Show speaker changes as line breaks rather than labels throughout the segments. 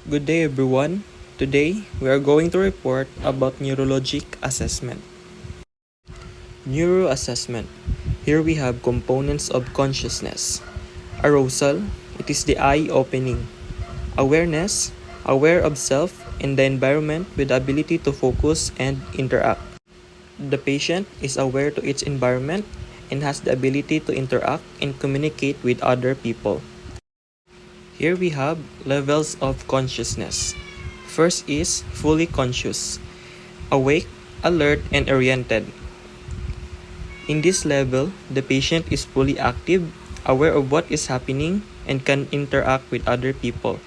Good day everyone. Today, we are going to report about neurologic assessment. Neuro assessment. Here we have components of consciousness. Arousal, it is the eye opening. Awareness, aware of self and the environment with the ability to focus and interact. The patient is aware to its environment and has the ability to interact and communicate with other people. Here we have levels of consciousness. First is fully conscious, awake, alert, and oriented. In this level, the patient is fully active, aware of what is happening, and can interact with other people.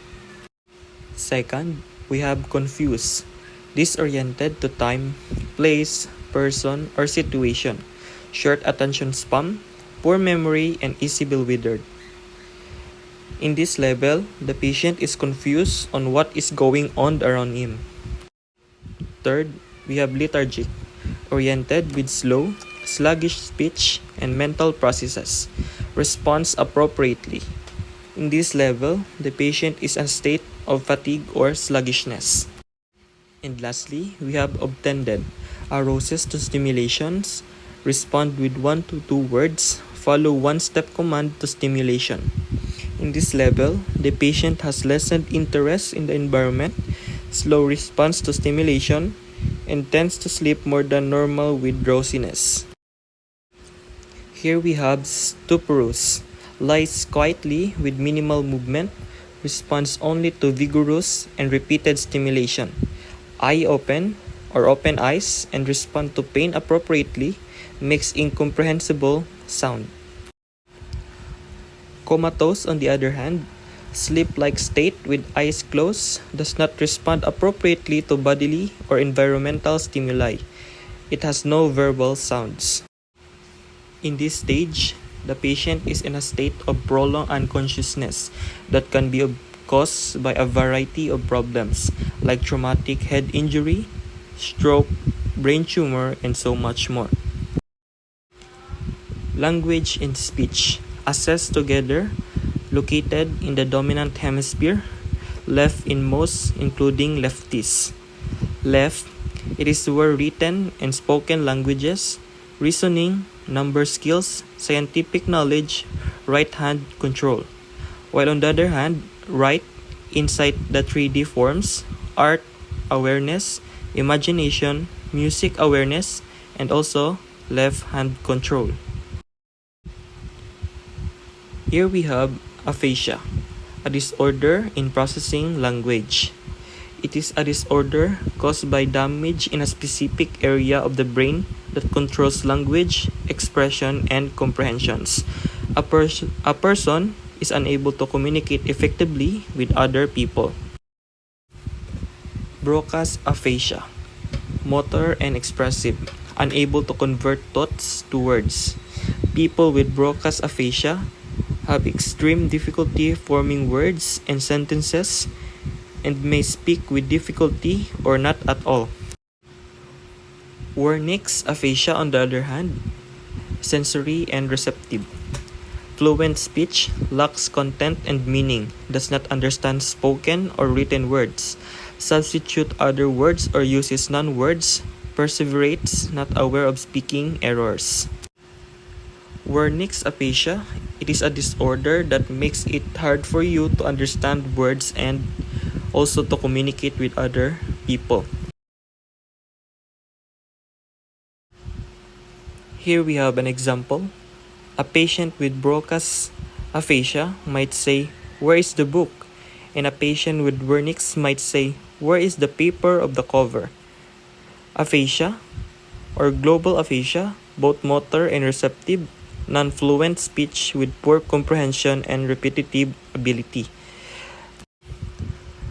Second, we have confused, disoriented to time, place, person, or situation, short attention span, poor memory, and easily withered. In this level, the patient is confused on what is going on around him. Third, we have lethargic, oriented with slow, sluggish speech and mental processes, responds appropriately. In this level, the patient is in a state of fatigue or sluggishness. And lastly, we have obtended, arouses to stimulations, respond with 1 to 2 words, follow one-step command to stimulation. In this level, the patient has lessened interest in the environment, slow response to stimulation, and tends to sleep more than normal with drowsiness. Here we have stuporous, lies quietly with minimal movement, responds only to vigorous and repeated stimulation, eye open or open eyes and respond to pain appropriately, makes incomprehensible sound. Comatose, on the other hand, sleep-like state with eyes closed, does not respond appropriately to bodily or environmental stimuli. It has no verbal sounds. In this stage, the patient is in a state of prolonged unconsciousness that can be caused by a variety of problems like traumatic head injury, stroke, brain tumor, and so much more. Language and speech, assessed together, located in the dominant hemisphere, left in most, including lefties. Left, it is where written and spoken languages, reasoning, number skills, scientific knowledge, right hand control. While on the other hand, right, inside the 3D forms, art, awareness, imagination, music awareness, and also left hand control. Here we have aphasia, a disorder in processing language. It is a disorder caused by damage in a specific area of the brain that controls language, expression, and comprehensions. A person is unable to communicate effectively with other people. Broca's aphasia, motor and expressive, unable to convert thoughts to words. People with Broca's aphasia have extreme difficulty forming words and sentences and may speak with difficulty or not at all. Wernicke's aphasia, on the other hand, sensory and receptive. Fluent speech, lacks content and meaning, does not understand spoken or written words, substitute other words or uses non-words, perseverates, not aware of speaking errors. Wernicke's aphasia, it is a disorder that makes it hard for you to understand words and also to communicate with other people. Here we have an example. A patient with Broca's aphasia might say, "Where is the book?" And a patient with Wernicke's might say, "Where is the paper of the cover?" Aphasia or global aphasia, both motor and receptive, non-fluent speech with poor comprehension and repetitive ability.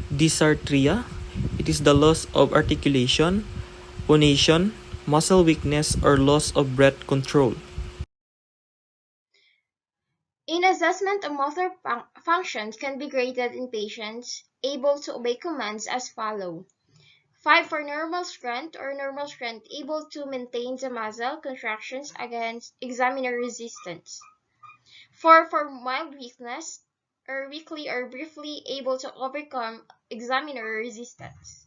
Dysarthria, it is the loss of articulation, phonation, muscle weakness, or loss of breath control.
In assessment of motor functions can be graded in patients able to obey commands as follow. 5 for normal strength or normal strength able to maintain the muscle contractions against examiner resistance. 4 for mild weakness or weakly or briefly able to overcome examiner resistance.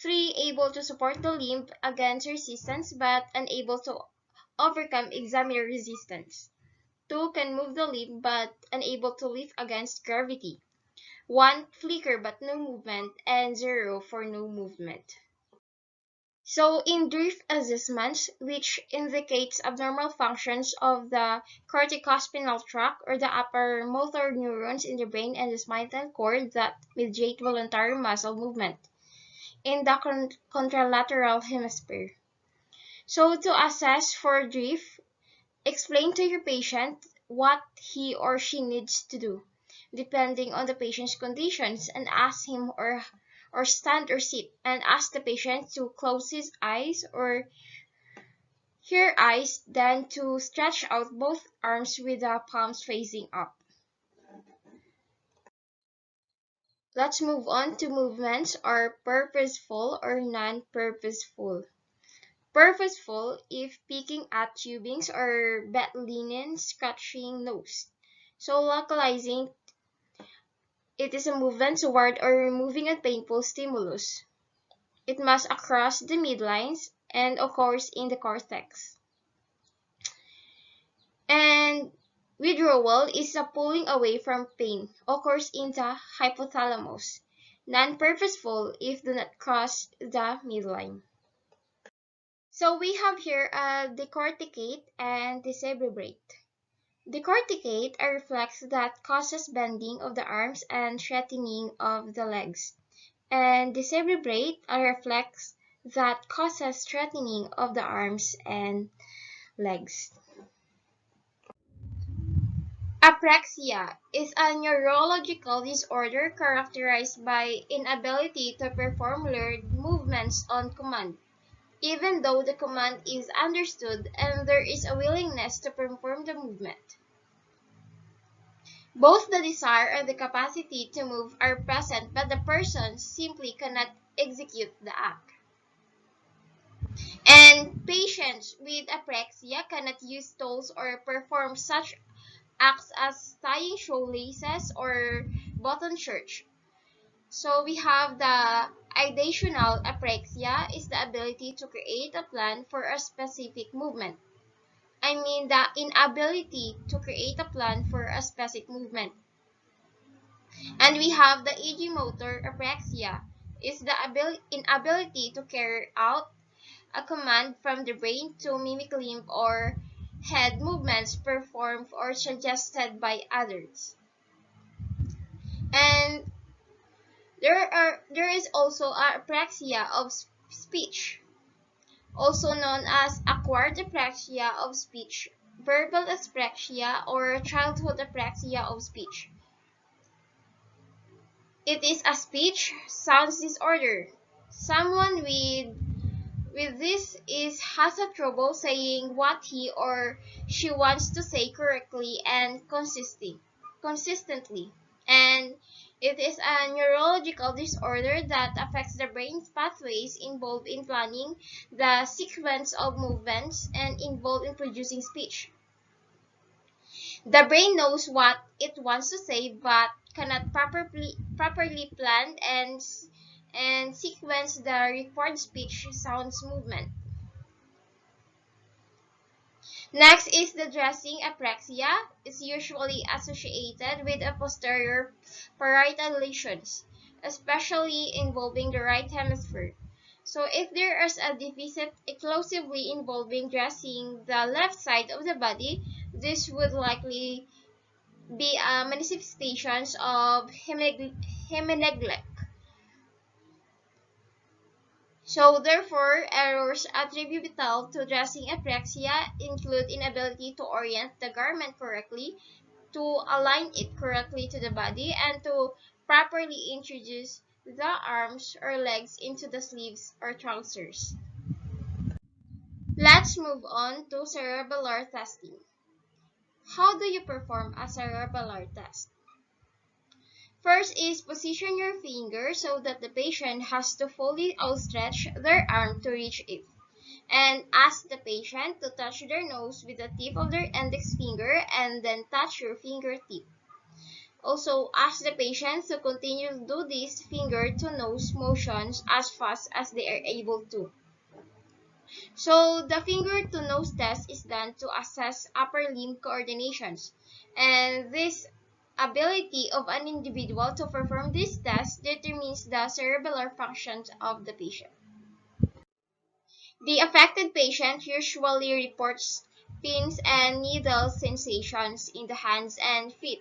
3. Able to support the limb against resistance but unable to overcome examiner resistance. 2. Can move the limb but unable to lift against gravity. 1. Flicker but no movement, and 0 for no movement. So in drift assessments, which indicates abnormal functions of the corticospinal tract or the upper motor neurons in the brain and the spinal cord that mediate voluntary muscle movement in the contralateral hemisphere. So to assess for drift, explain to your patient what he or she needs to do, depending on the patient's conditions, and ask him or stand or sit, and ask the patient to close his eyes or her eyes, then to stretch out both arms with the palms facing up. Let's move on to movements are purposeful or non-purposeful. Purposeful if picking at tubings or bed linen, scratching nose. So localizing, it is a movement toward or removing a painful stimulus. It must across the midlines and occurs in the cortex. And withdrawal is a pulling away from pain, occurs in the hypothalamus. Non-purposeful if do not cross the midline. So we have here a decorticate and decerebrate. Decorticate a reflex that causes bending of the arms and straightening of the legs, and decerebrate a reflex that causes straightening of the arms and legs. Apraxia is a neurological disorder characterized by inability to perform learned movements on command, even though the command is understood and there is a willingness to perform the movement. Both the desire and the capacity to move are present, but the person simply cannot execute the act. And patients with apraxia cannot use tools or perform such acts as tying shoelaces or button shirts. So we have the ideational apraxia is the ability to create a plan for a specific movement. I mean the inability to create a plan for a specific movement. And we have the idiomotor apraxia is the inability to carry out a command from the brain to mimic limb or head movements performed or suggested by others. And there is also apraxia of speech, also known as acquired apraxia of speech, verbal apraxia, or childhood apraxia of speech. It is a speech sounds disorder. Someone with this has a trouble saying what he or she wants to say correctly and consistently. And it is a neurological disorder that affects the brain's pathways involved in planning the sequence of movements and involved in producing speech. The brain knows what it wants to say but cannot properly plan and sequence the required speech sounds movement. Next is the dressing apraxia. It's usually associated with a posterior parietal lesions, especially involving the right hemisphere. So if there is a deficit exclusively involving dressing the left side of the body, this would likely be a manifestation of hemineglect. So therefore, errors attributable to dressing apraxia include inability to orient the garment correctly, to align it correctly to the body, and to properly introduce the arms or legs into the sleeves or trousers. Let's move on to cerebellar testing. How do you perform a cerebellar test? First is position your finger so that the patient has to fully outstretch their arm to reach it. And ask the patient to touch their nose with the tip of their index finger and then touch your fingertip. Also, ask the patient to continue to do these finger-to-nose motions as fast as they are able to. So, the finger-to-nose test is done to assess upper limb coordinations. And this ability of an individual to perform this test determines the cerebellar functions of the patient. The affected patient usually reports pins and needle sensations in the hands and feet,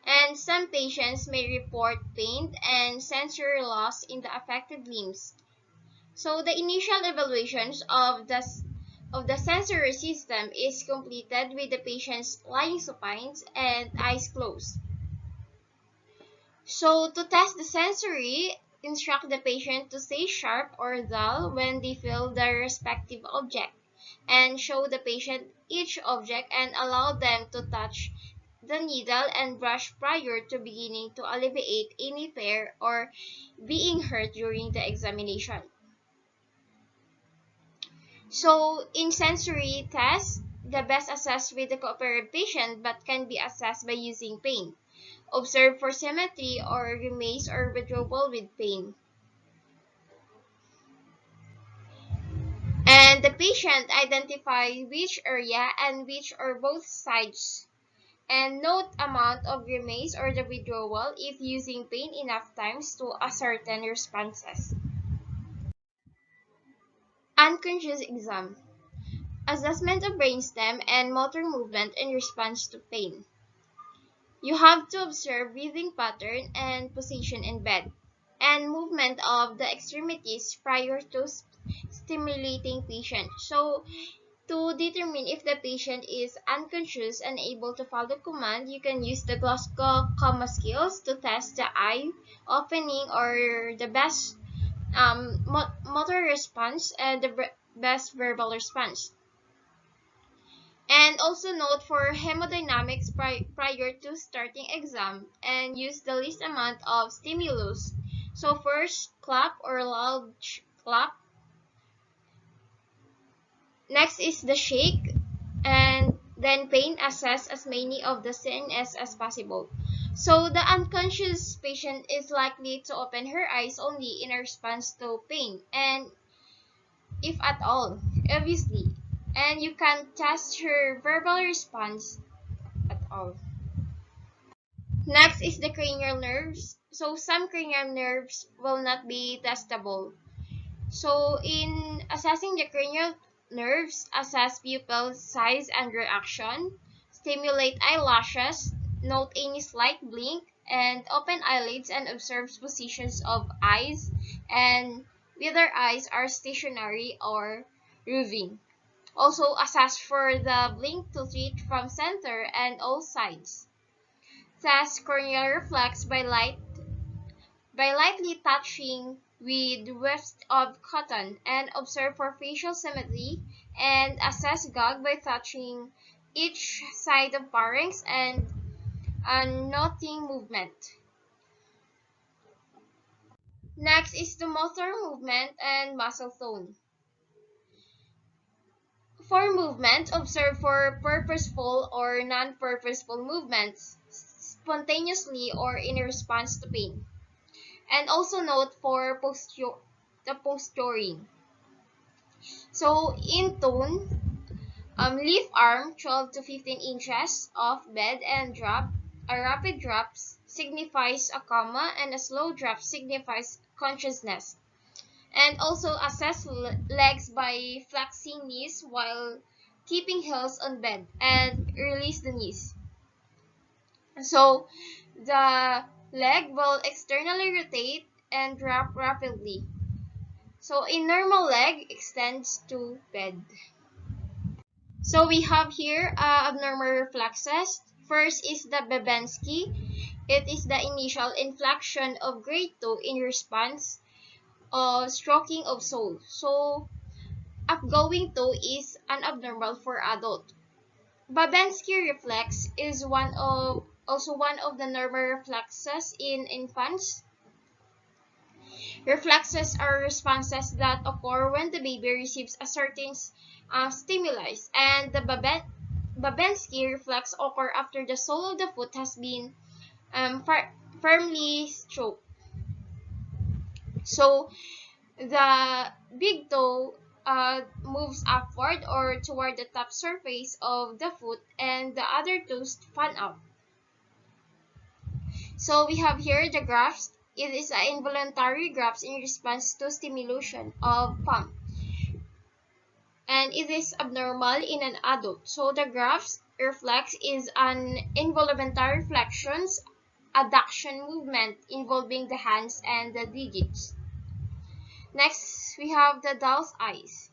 and some patients may report pain and sensory loss in the affected limbs. So the initial evaluations of the sensory system is completed with the patients lying supine and eyes closed. So to test the sensory, instruct the patient to stay sharp or dull when they feel the respective object, and show the patient each object and allow them to touch the needle and brush prior to beginning to alleviate any tear or being hurt during the examination. So in sensory tests, the best assessed with the cooperative patient but can be assessed by using pain. Observe for symmetry or remains or withdrawal with pain. And the patient identify which area and which or both sides. And note amount of remains or the withdrawal if using pain enough times to ascertain responses. Unconscious exam. Assessment of brainstem and motor movement in response to pain. You have to observe breathing pattern and position in bed, and movement of the extremities prior to stimulating patient. So, to determine if the patient is unconscious and able to follow command, you can use the Glasgow Coma Skills to test the eye opening or the best motor response and the best verbal response. And also note for hemodynamics prior to starting exam, and use the least amount of stimulus. So first, clap or loud clap. Next is the shake, and then pain assess as many of the CNS as possible. So the unconscious patient is likely to open her eyes only in response to pain, and if at all, obviously. And you can test her verbal response at all. Next is the cranial nerves. So some cranial nerves will not be testable. So in assessing the cranial nerves, assess pupil size and reaction, stimulate eyelashes, note any slight blink, and open eyelids and observe positions of eyes and whether eyes are stationary or roving. Also assess for the blink to treat from center and all sides. Test corneal reflex by lightly touching with wefts of cotton, and observe for facial symmetry, and assess gag by touching each side of pharynx and noting movement. Next is the motor movement and muscle tone. For movement, observe for purposeful or non-purposeful movements, spontaneously or in response to pain. And also note for the posturing. So in tone, lift arm 12 to 15 inches off bed and drop. A rapid drop signifies a coma, and a slow drop signifies consciousness. And also assess legs by flexing knees while keeping heels on bed, and release the knees. So the leg will externally rotate and drop rapidly. So a normal leg extends to bed. So we have here abnormal reflexes. First is the Babensky. It is the initial inflection of grade 2 in response of stroking of soul. So upgoing toe is an abnormal for adult. Babensky reflex is also one of the normal reflexes in infants. Reflexes are responses that occur when the baby receives a certain stimuli, and the Babensky reflex occur after the sole of the foot has been firmly stroke. So the big toe moves upward or toward the top surface of the foot, and the other toes fan out. So we have here the graphs. It is an involuntary graphs in response to stimulation of palm, and it is abnormal in an adult. So the graphs reflex is an involuntary flexions adduction movement involving the hands and the digits. Next, we have the doll's eyes.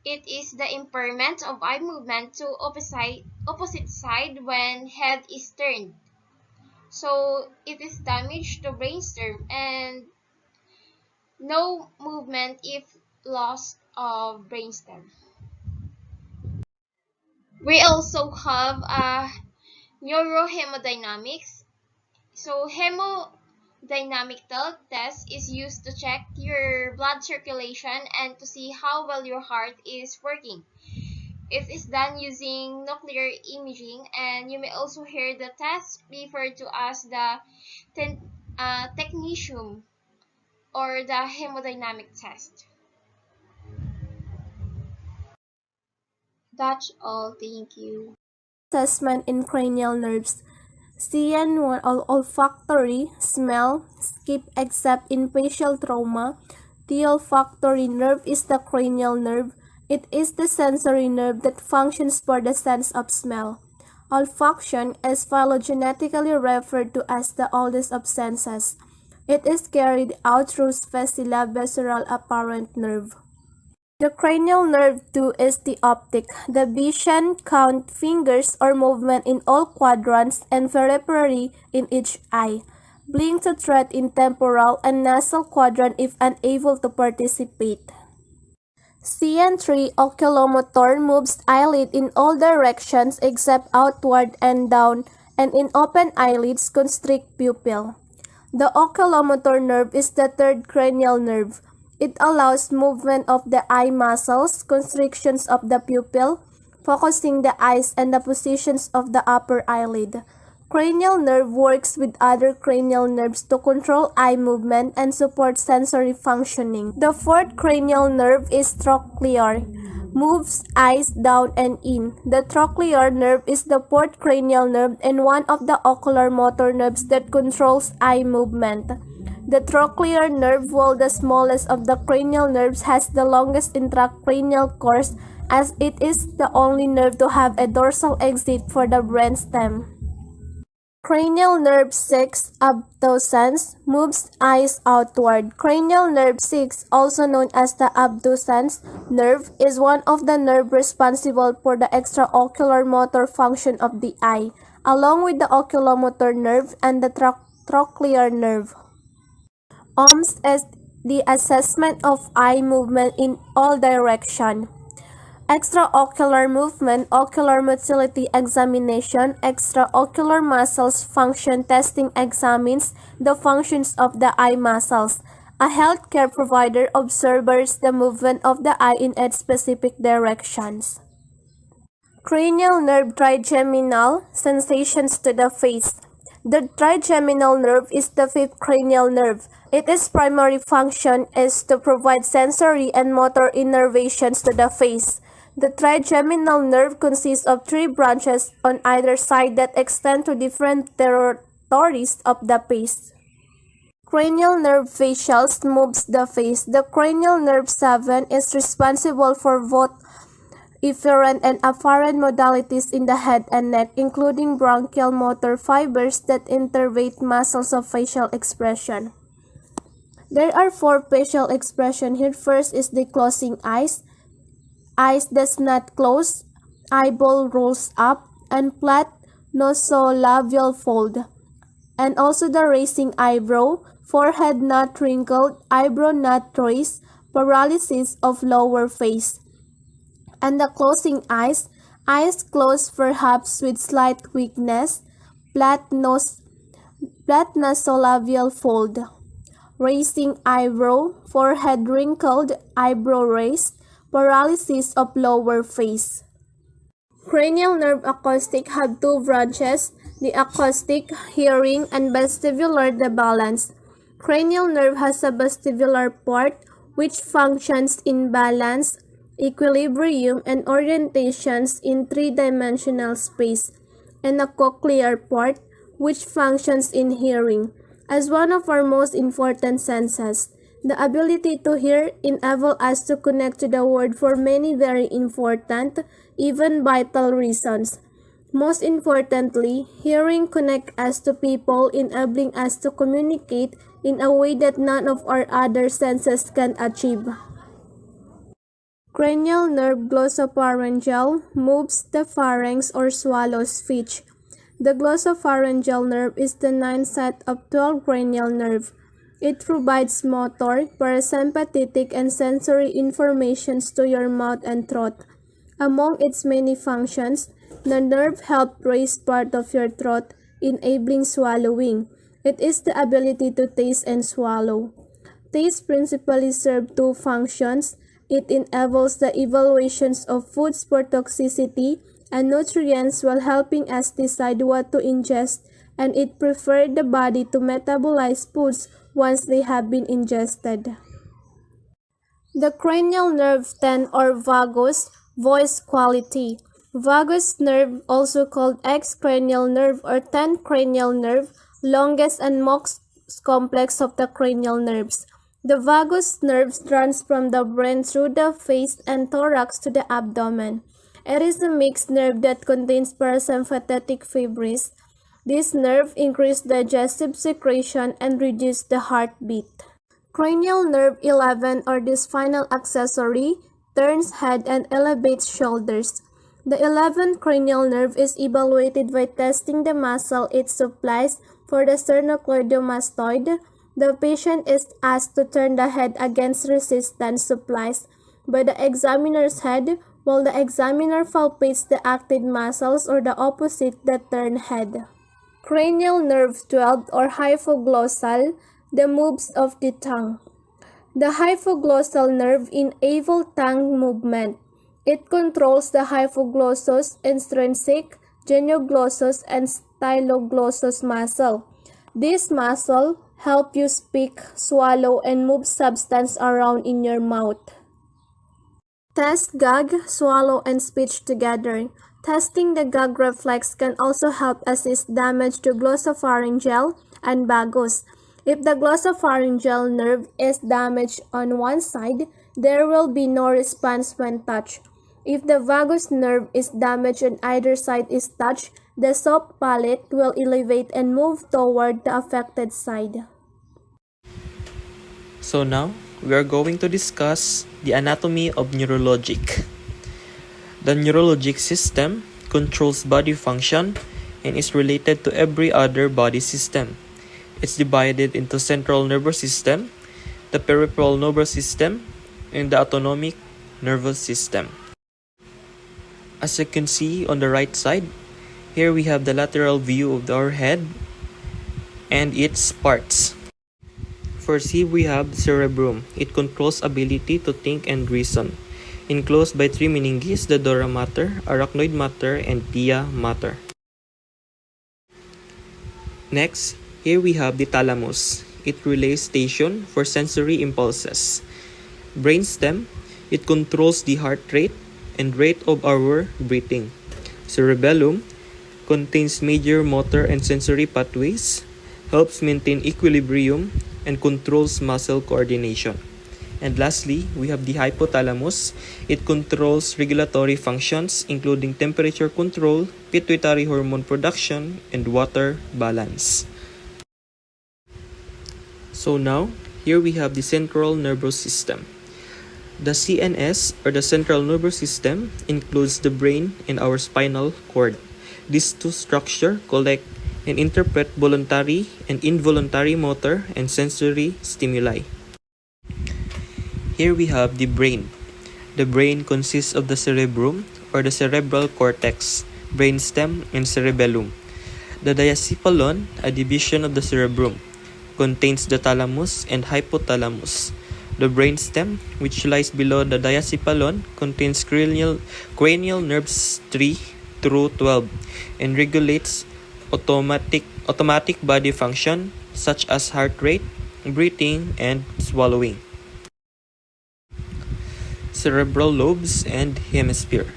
It is the impairment of eye movement to opposite side when head is turned. So it is damage to brainstem and no movement if loss of brainstem. We also have neurohemodynamics. So hemodynamic test is used to check your blood circulation and to see how well your heart is working. It is done using nuclear imaging, and you may also hear the test referred to as the technetium or the hemodynamic test. That's all. Thank you.
Assessment in cranial nerves. CN1 olfactory, smell, skip except in facial trauma. The olfactory nerve is the cranial nerve. It is the sensory nerve that functions for the sense of smell. Olfaction is phylogenetically referred to as the oldest of senses. It is carried out through fascia visceral apparent nerve. The cranial nerve 2 is the optic, the vision, count, fingers, or movement in all quadrants and periphery in each eye. Blink to thread in temporal and nasal quadrant if unable to participate. CN3 oculomotor moves eyelid in all directions except outward and down, and in open eyelids constrict pupil. The oculomotor nerve is the third cranial nerve. It allows movement of the eye muscles, constrictions of the pupil, focusing the eyes, and the positions of the upper eyelid. Cranial nerve works with other cranial nerves to control eye movement and support sensory functioning. The fourth cranial nerve is trochlear, moves eyes down and in. The trochlear nerve is the fourth cranial nerve and one of the ocular motor nerves that controls eye movement. The trochlear nerve, while the smallest of the cranial nerves, has the longest intracranial course as it is the only nerve to have a dorsal exit for the brainstem. Cranial nerve 6, abducens, moves eyes outward. Cranial nerve 6, also known as the abducens nerve, is one of the nerve responsible for the extraocular motor function of the eye, along with the oculomotor nerve and the trochlear nerve. OMS is the assessment of eye movement in all directions. Extraocular movement, ocular motility examination, extraocular muscles function testing examines the functions of the eye muscles. A healthcare provider observes the movement of the eye in its specific directions. Cranial nerve trigeminal, sensations to the face. The trigeminal nerve is the fifth cranial nerve. Its primary function is to provide sensory and motor innervations to the face. The trigeminal nerve consists of 3 branches on either side that extend to different territories of the face. Cranial nerve facials moves the face. The cranial nerve 7 is responsible for both efferent and afferent modalities in the head and neck, including bronchial motor fibers that innervate muscles of facial expression. There are 4 facial expressions here. First is the closing eyes. Eyes does not close, eyeball rolls up, and flat nasolabial fold. And also the raising eyebrow, forehead not wrinkled, eyebrow not raised, paralysis of lower face. And the closing eyes, eyes closed perhaps with slight weakness, flat nasolabial fold. Raising eyebrow, forehead wrinkled, eyebrow raised, paralysis of lower face. Cranial nerve acoustic have 2 branches. the acoustic, hearing, and vestibular the balance. Cranial nerve has a vestibular part which functions in balance, equilibrium, and orientations in three-dimensional space, and a cochlear part which functions in hearing. As one of our most important senses, the ability to hear enables us to connect to the world for many very important, even vital reasons. Most importantly, hearing connects us to people, enabling us to communicate in a way that none of our other senses can achieve. Cranial nerve glossopharyngeal moves the pharynx or swallow speech. The glossopharyngeal nerve is the ninth set of 12 cranial nerve. It provides motor, parasympathetic, and sensory informations to your mouth and throat. Among its many functions, the nerve helps raise part of your throat, enabling swallowing. It is the ability to taste and swallow. Taste principally serves two functions. It enables the evaluations of foods for toxicity and nutrients while helping us decide what to ingest, and it prefers the body to metabolize foods once they have been ingested. The cranial nerve 10 or vagus, voice quality. Vagus nerve, also called X cranial nerve or 10th cranial nerve, longest and most complex of the cranial nerves. The vagus nerve runs from the brain through the face and thorax to the abdomen. It is a mixed nerve that contains parasympathetic fibers. This nerve increases digestive secretion and reduces the heartbeat. Cranial nerve 11 or the spinal accessory turns head and elevates shoulders. The 11th cranial nerve is evaluated by testing the muscle it supplies for the sternocleidomastoid. The patient is asked to turn the head against resistance supplies by the examiner's head while the examiner palpates the active muscles or the opposite the turned head. Cranial nerve 12 or hypoglossal, the moves of the tongue. The hypoglossal nerve enables tongue movement. It controls the hypoglossus, intrinsic, genioglossus, and styloglossus muscle. This muscle help you speak, swallow, and move substance around in your mouth. Test gag, swallow, and speech together. Testing the gag reflex can also help assist damage to glossopharyngeal and vagus. If the glossopharyngeal nerve is damaged on one side, there will be no response when touched. If the vagus nerve is damaged and either side is touched, the soft palate will elevate and move toward the affected side.
So now, we are going to discuss the anatomy of neurologic. The neurologic system controls body function and is related to every other body system. It's divided into central nervous system, the peripheral nervous system, and the autonomic nervous system. As you can see on the right side, here we have the lateral view of our head and its parts. First, here we have cerebrum. It controls ability to think and reason. Enclosed by three meninges, the dura mater, arachnoid mater, and pia mater. Next, here we have the thalamus. It relays station for sensory impulses. Brainstem, it controls the heart rate and rate of our breathing. Cerebellum contains major motor and sensory pathways, helps maintain equilibrium, and controls muscle coordination. And lastly, we have the hypothalamus. It controls regulatory functions including temperature control, pituitary hormone production, and water balance. So now, here we have the central nervous system. The CNS, or the central nervous system, includes the brain and our spinal cord. These two structures collect and interpret voluntary and involuntary motor and sensory stimuli. Here we have the brain. The brain consists of the cerebrum, or the cerebral cortex, brainstem, and cerebellum. The diacephalon, a division of the cerebrum, contains the thalamus and hypothalamus. The brainstem, which lies below the diacephalon, contains cranial nerves 3 through 12 and regulates automatic body function such as heart rate, breathing, and swallowing. Cerebral lobes and hemisphere.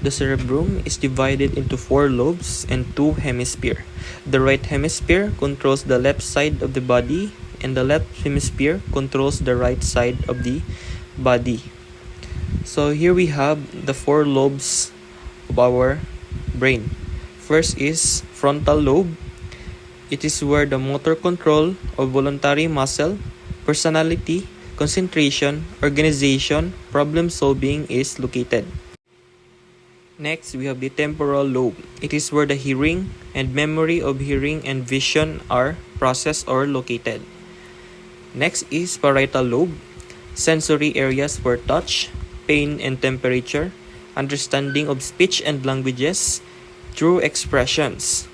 The cerebrum is divided into 4 lobes and 2 hemisphere. The right hemisphere controls the left side of the body, and the left hemisphere controls the right side of the body. So here we have the 4 lobes of our brain. First is frontal lobe. It is where the motor control of voluntary muscle, personality, concentration, organization, problem solving is located. Next, we have the temporal lobe. It is where the hearing and memory of hearing and vision are processed or located. Next is parietal lobe. Sensory areas for touch, pain and temperature, understanding of speech and languages, true expressions.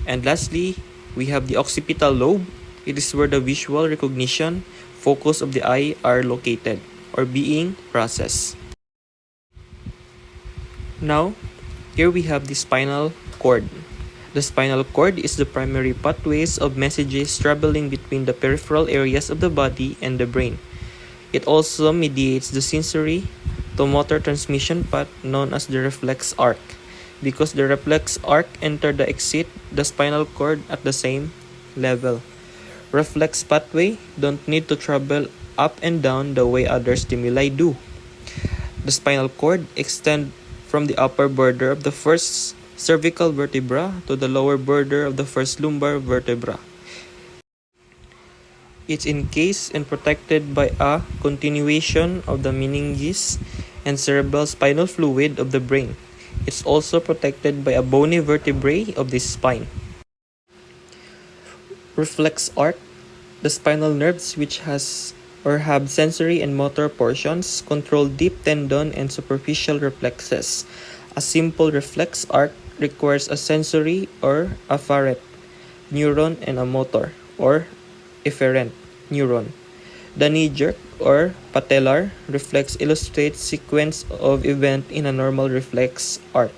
And lastly, we have the occipital lobe. It is where the visual recognition, focus of the eye are located or being processed. Now, here we have the spinal cord. The spinal cord is the primary pathways of messages traveling between the peripheral areas of the body and the brain. It also mediates the sensory to motor transmission path known as the reflex arc. Because the reflex arc enter the exit the spinal cord at the same level. Reflex pathway don't need to travel up and down the way other stimuli do. The spinal cord extends from the upper border of the first cervical vertebra to the lower border of the first lumbar vertebra. It's encased and protected by a continuation of the meninges and cerebral spinal fluid of the brain. It's also protected by a bony vertebrae of the spine. Reflex arc. The spinal nerves which has or have sensory and motor portions control deep tendon and superficial reflexes. A simple reflex arc requires a sensory or afferent neuron and a motor or efferent neuron. The knee-jerk or patellar reflex illustrates sequence of event in a normal reflex arc.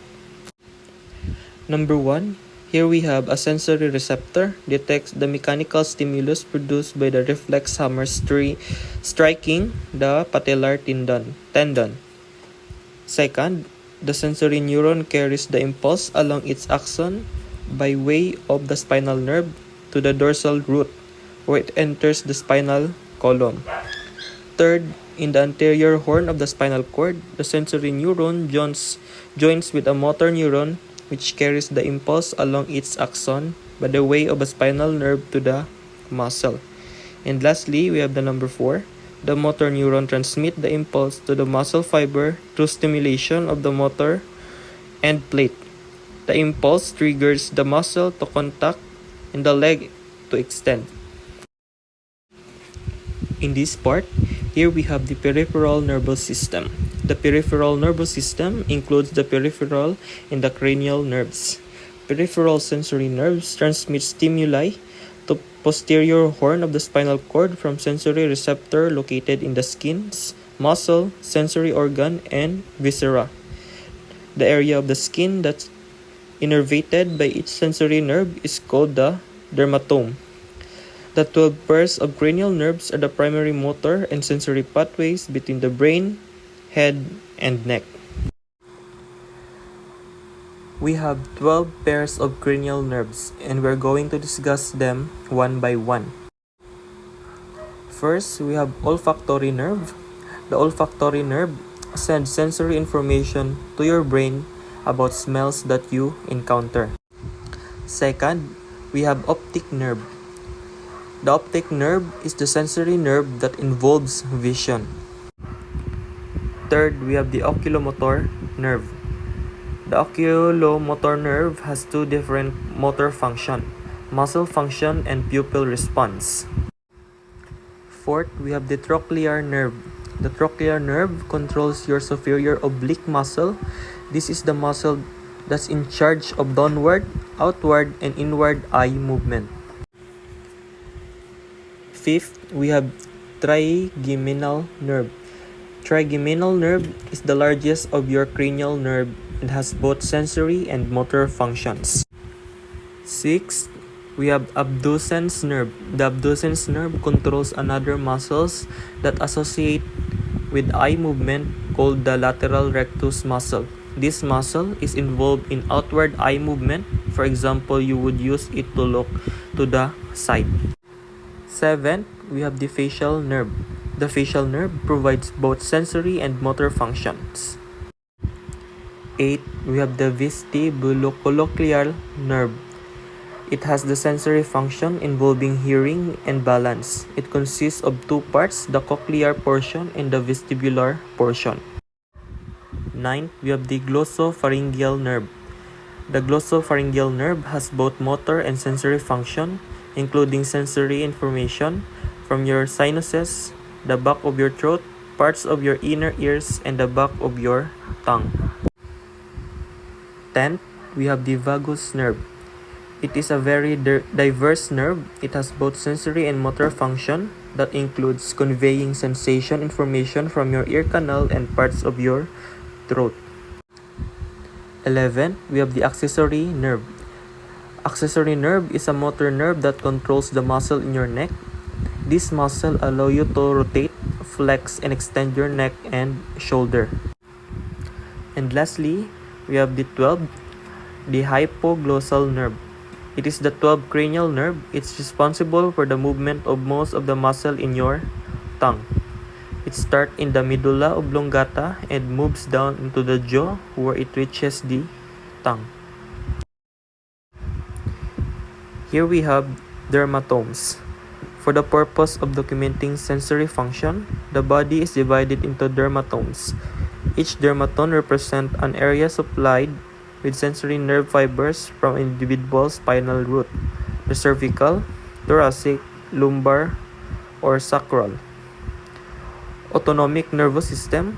Number 1. Here we have a sensory receptor detects the mechanical stimulus produced by the reflex hammer striking the patellar tendon. Second, the sensory neuron carries the impulse along its axon by way of the spinal nerve to the dorsal root, where it enters the spinal column. Third, in the anterior horn of the spinal cord, the sensory neuron joins with a motor neuron which carries the impulse along its axon by the way of a spinal nerve to the muscle. And lastly, we have the number 4. The motor neuron transmit the impulse to the muscle fiber through stimulation of the motor end plate. The impulse triggers the muscle to contract and the leg to extend. In this part, here we have the peripheral nervous system. The peripheral nervous system includes the peripheral and the cranial nerves. Peripheral sensory nerves transmit stimuli to posterior horn of the spinal cord from sensory receptor located in the skins, muscle, sensory organ, and viscera. The area of the skin that's innervated by each sensory nerve is called the dermatome. The 12 pairs of cranial nerves are the primary motor and sensory pathways between the brain, head, and neck. We have 12 pairs of cranial nerves and we're going to discuss them one by one. First, we have olfactory nerve. The olfactory nerve sends sensory information to your brain about smells that you encounter. Second, we have optic nerve. The optic nerve is the sensory nerve that involves vision. Third, we have the oculomotor nerve. The oculomotor nerve has 2 different motor function, muscle function and pupil response. Fourth, we have the trochlear nerve. The trochlear nerve controls your superior oblique muscle. This is the muscle that's in charge of downward, outward, and inward eye movement. Fifth, we have trigeminal nerve. Trigeminal nerve is the largest of your cranial nerve and has both sensory and motor functions. Sixth, we have abducens nerve. The abducens nerve controls another muscles that associate with eye movement called the lateral rectus muscle. This muscle is involved in outward eye movement. For example, you would use it to look to the side. Seventh, we have the facial nerve. The facial nerve provides both sensory and motor functions. 8. We have the vestibulocochlear nerve. It has the sensory function involving hearing and balance. It consists of two parts, the cochlear portion and the vestibular portion. 9. We have the glossopharyngeal nerve. The glossopharyngeal nerve has both motor and sensory function, including sensory information from your sinuses, the back of your throat, parts of your inner ears, and the back of your tongue. 10th, we have the vagus nerve. It is a very diverse nerve. It has both sensory and motor function that includes conveying sensation information from your ear canal and parts of your throat. 11. We have the accessory nerve. Accessory nerve is a motor nerve that controls the muscle in your neck. This muscle allows you to rotate, flex, and extend your neck and shoulder. And lastly, we have the 12th, the hypoglossal nerve. It is the 12th cranial nerve. It's responsible for the movement of most of the muscle in your tongue. It starts in the medulla oblongata and moves down into the jaw where it reaches the tongue. Here we have dermatomes. For the purpose of documenting sensory function, the body is divided into dermatomes. Each dermatome represents an area supplied with sensory nerve fibers from individual spinal root, the cervical, thoracic, lumbar, or sacral. Autonomic nervous system.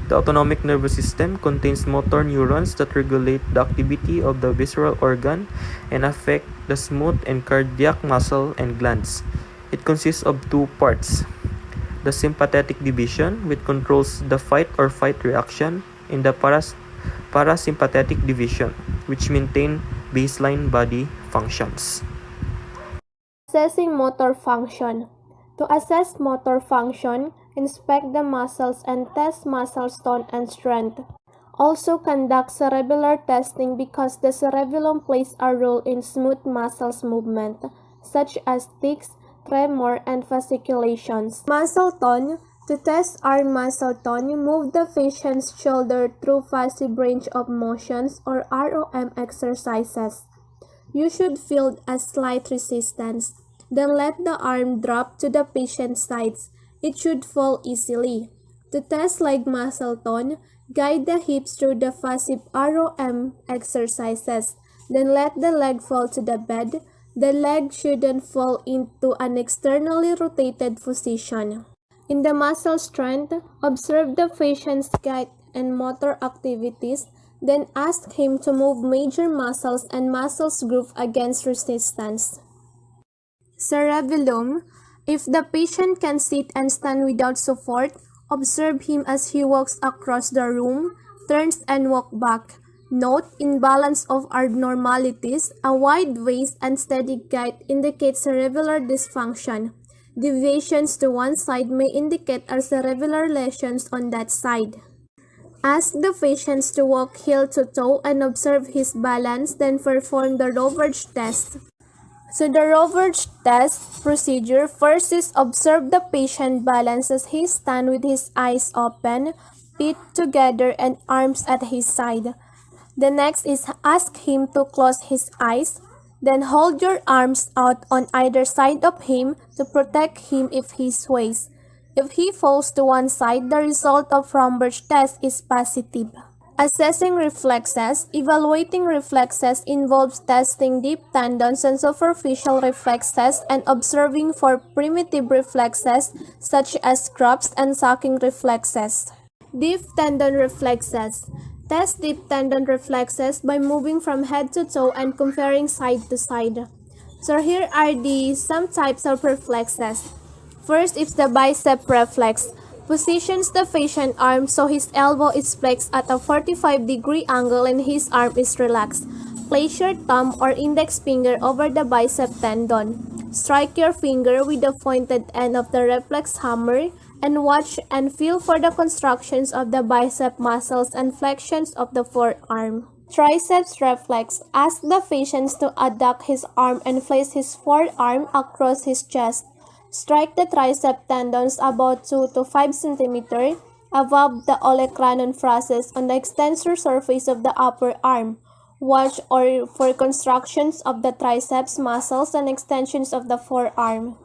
The autonomic nervous system contains motor neurons that regulate the activity of the visceral organ and affect the smooth and cardiac muscle and glands. It consists of two parts: the sympathetic division, which controls the fight or flight reaction, and the parasympathetic division, which maintain baseline body functions.
Assessing motor function. To assess motor function, inspect the muscles and test muscle tone and strength. Also conduct cerebellar testing because the cerebellum plays a role in smooth muscles movement, such as tics, tremor, and fasciculations. Muscle tone. To test arm muscle tone, move the patient's shoulder through passive range of motions or ROM exercises. You should feel a slight resistance. Then let the arm drop to the patient's sides. It should fall easily. To test leg muscle tone, guide the hips through the passive ROM exercises. Then let the leg fall to the bed. The leg shouldn't fall into an externally rotated position. In the muscle strength, observe the patient's gait and motor activities, then ask him to move major muscles and muscles group against resistance. Cerebellum. If the patient can sit and stand without support, observe him as he walks across the room, turns and walks back. Note imbalance of abnormalities. A wide waist and steady gait indicate cerebellar dysfunction. Deviations to one side may indicate a cerebellar lesions on that side. Ask the patients to walk heel to toe and observe his balance, then perform the Roverge test. So the Roverge test procedure first is observe the patient balance as he stands with his eyes open, feet together, and arms at his side. The next is ask him to close his eyes. Then hold your arms out on either side of him to protect him if he sways. If he falls to one side, the result of Roverge test is positive. Assessing reflexes. Evaluating reflexes involves testing deep tendons and superficial reflexes and observing for primitive reflexes such as grabs and sucking reflexes. Deep tendon reflexes. Test deep tendon reflexes by moving from head to toe and comparing side to side. So here are some types of reflexes. First is the bicep reflex. Positions the patient arm so his elbow is flexed at a 45-degree angle and his arm is relaxed. Place your thumb or index finger over the bicep tendon. Strike your finger with the pointed end of the reflex hammer and watch and feel for the contractions of the bicep muscles and flexions of the forearm. Triceps reflex. Ask the patient to adduct his arm and place his forearm across his chest. Strike the tricep tendons about 2 to 5 cm above the olecranon process on the extensor surface of the upper arm. Watch for contractions of the triceps muscles and extensions of the forearm.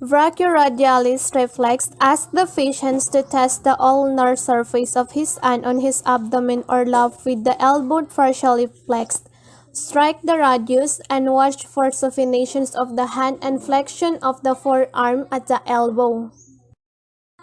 Brachioradialis reflex. Ask the patient to test the ulnar surface of his hand on his abdomen or lap with the elbow partially flexed. Strike the radius and watch for supinations of the hand and flexion of the forearm at the elbow.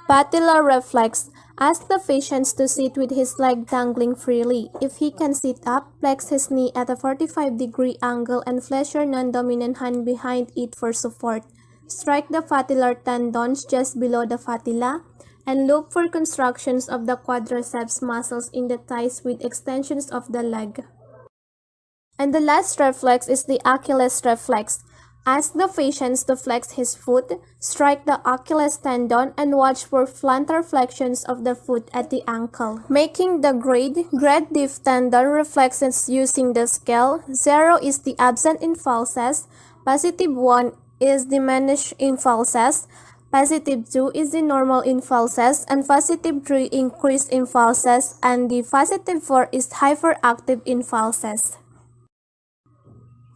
Patellar reflex. Ask the patient to sit with his leg dangling freely. If he can sit up, flex his knee at a 45-degree angle and place your non-dominant hand behind it for support. Strike the patellar tendons just below the patella and look for contractions of the quadriceps muscles in the thighs with extensions of the leg. And the last reflex is the Achilles reflex. Ask the patient to flex his foot, strike the Achilles tendon, and watch for plantar flexions of the foot at the ankle. Making the grade diff tendon reflexes using the scale. 0 is the absent impulses, positive 1 is diminished impulses, positive 2 is the normal impulses, and positive 3 increased impulses, and the positive 4 is hyperactive impulses.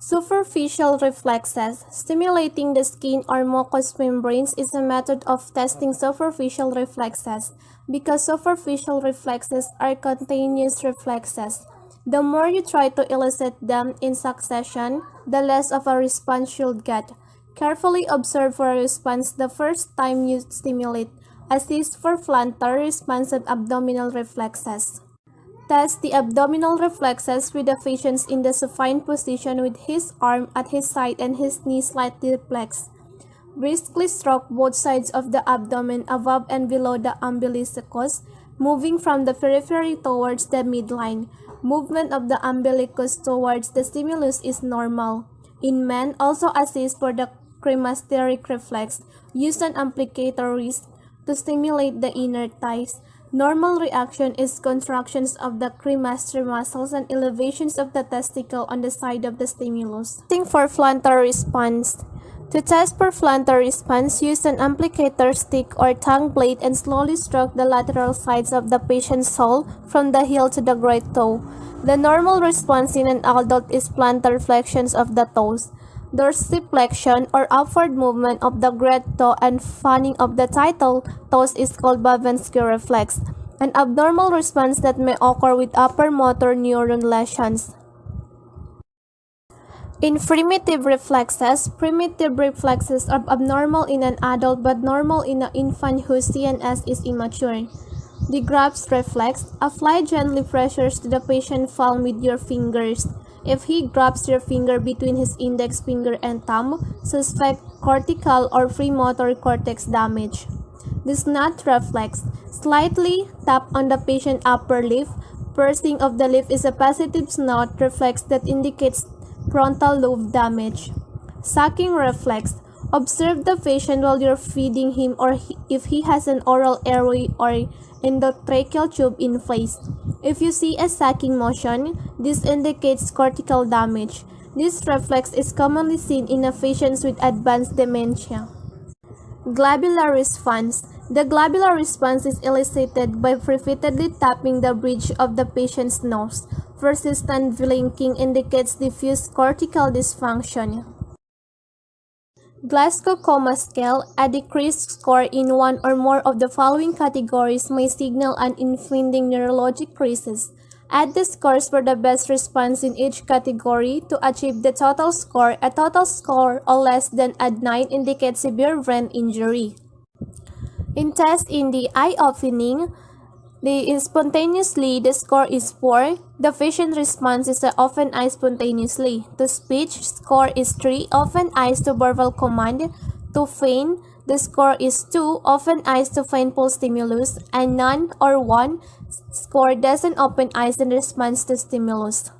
Superficial reflexes. Stimulating the skin or mucous membranes is a method of testing superficial reflexes because superficial reflexes are continuous reflexes. The more you try to elicit them in succession, the less of a response you'll get. Carefully observe for a response the first time you stimulate. Assist for plantar responsive abdominal reflexes. Test the abdominal reflexes with the patient in the supine position with his arm at his side and his knee slightly flexed. Briskly stroke both sides of the abdomen above and below the umbilicus, moving from the periphery towards the midline. Movement of the umbilicus towards the stimulus is normal. In men, also assist for the cremasteric reflex. Use an applicator wrist to stimulate the inner thighs. Normal reaction is contractions of the cremaster muscles and elevations of the testicle on the side of the stimulus. Testing for plantar response. To test for plantar response, use an applicator stick or tongue blade and slowly stroke the lateral sides of the patient's sole from the heel to the great toe. The normal response in an adult is plantar flexions of the toes. Dorsiflexion or upward movement of the great toe and fanning of the title toes is called Babenski reflex, an abnormal response that may occur with upper motor neuron lesions. In primitive reflexes are abnormal in an adult but normal in an infant whose CNS is immature. The grasp reflex. Apply gently pressures to the patient's palm with your fingers. If he grabs your finger between his index finger and thumb, suspect cortical or premotor cortex damage. The snot reflex. Slightly tap on the patient's upper lip. Pursing of the lip is a positive snot reflex that indicates frontal lobe damage. Sucking reflex. Observe the patient while you're feeding him or if he has an oral airway or endotracheal tube in place. If you see a sucking motion, this indicates cortical damage. This reflex is commonly seen in patients with advanced dementia. Globular response. The globular response is elicited by repeatedly tapping the bridge of the patient's nose. Persistent blinking indicates diffuse cortical dysfunction. Glasgow Coma Scale. A decreased score in one or more of the following categories may signal an impending neurologic crisis. Add the scores for the best response in each category to achieve the total score. A total score or less than a 9 indicates severe brain injury. In test in the eye opening, the score is 4. The patient response is often eyes spontaneously. To speech, score is 3, often eyes to verbal command. To faint, the score is 2, often eyes to faintful stimulus, and none or 1 score doesn't open eyes in response to stimulus.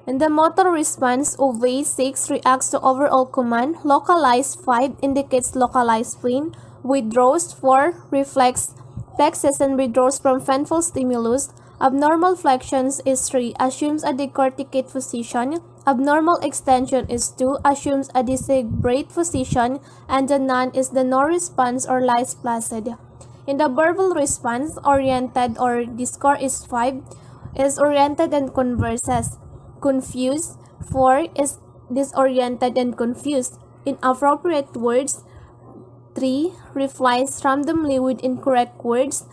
And the motor response of V6 reacts to overall command. Localized 5 indicates localized pain. Withdraws 4 reflex flexes and withdraws from painful stimulus. Abnormal flexions is 3, assumes a decorticate position. Abnormal extension is 2, assumes a disabrate position. And the none is the no response or lies placid. In the verbal response, oriented or the score is 5, is oriented and converses. Confused, 4 is disoriented and confused. Inappropriate words, 3 replies randomly with incorrect words.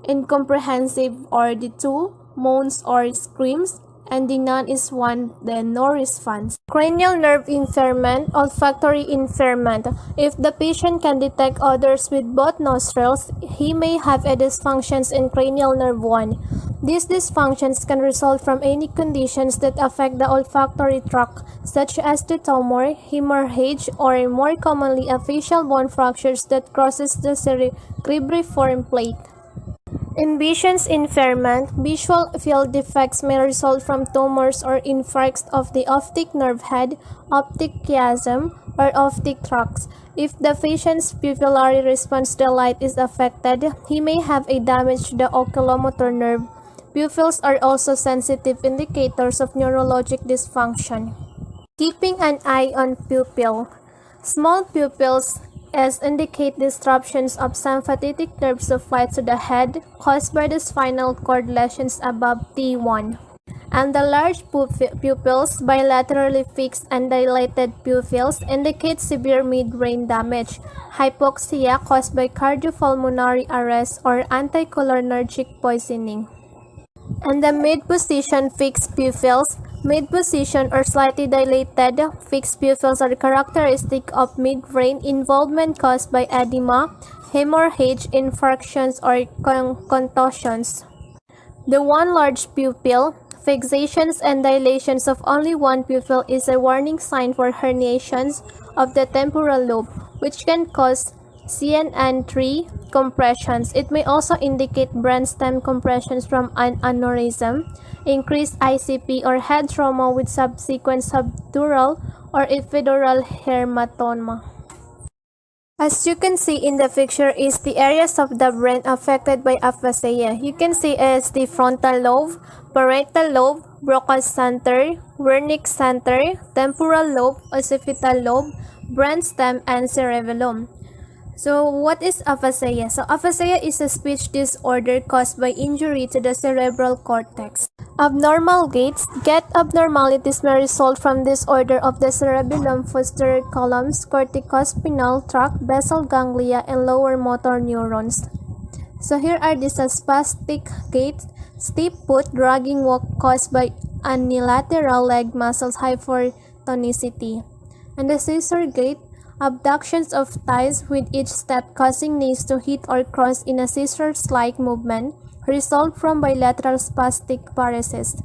Incomprehensive or the 2 moans or screams, and the none is 1, then no response. Cranial nerve impairment, olfactory impairment. If the patient can detect odors with both nostrils, he may have a dysfunctions in cranial nerve 1. These dysfunctions can result from any conditions that affect the olfactory tract, such as the tumor, hemorrhage, or more commonly a facial bone fractures that crosses the cerebriform plate. In vision's impairment, visual field defects may result from tumors or infarcts of the optic nerve head, optic chiasm, or optic tracts. If the patient's pupillary response to light is affected, he may have a damage to the oculomotor nerve. Pupils are also sensitive indicators of neurologic dysfunction. Keeping an eye on pupil. Small pupils indicate disruptions of sympathetic nerve supply to the head caused by the spinal cord lesions above T1. And the large pupils, bilaterally fixed and dilated pupils, indicate severe midbrain damage, hypoxia caused by cardiopulmonary arrest or anticholinergic poisoning. And the mid-position fixed pupils, mid-position or slightly dilated fixed pupils are characteristic of midbrain involvement caused by edema, hemorrhage, infarctions, or contusions. The one large pupil, fixations and dilations of only one pupil is a warning sign for herniations of the temporal lobe, which can cause CNN3 compressions. It may also indicate brainstem compressions from an aneurysm, increased ICP or head trauma with subsequent subdural or epidural hematoma. As you can see in the picture is the areas of the brain affected by aphasia. You can see it's the frontal lobe, parietal lobe, Broca's center, Wernicke's center, temporal lobe, occipital lobe, brainstem, and cerebellum. So what is aphasia? So aphasia is a speech disorder caused by injury to the cerebral cortex. Abnormal gaits. Gait abnormalities may result from disorder of the cerebellum, posterior columns, corticospinal tract, basal ganglia, and lower motor neurons. So here are the spastic gait, stiff foot, dragging walk caused by unilateral leg muscles hypertonicity. And the scissor gait, abductions of thighs with each step causing knees to hit or cross in a scissors-like movement, result from bilateral spastic paresis.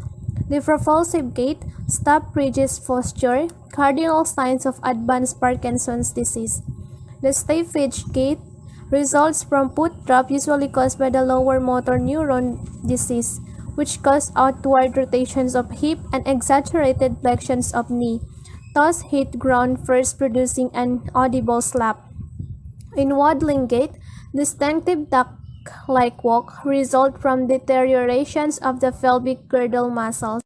The propulsive gait, stop bridges posture, cardinal signs of advanced Parkinson's disease. The staffage gait results from foot drop usually caused by the lower motor neuron disease, which cause outward rotations of hip and exaggerated flexions of knee. Toes hit ground first producing an audible slap. In waddling gait, distinctive duck-like walk result from deteriorations of the pelvic girdle muscles.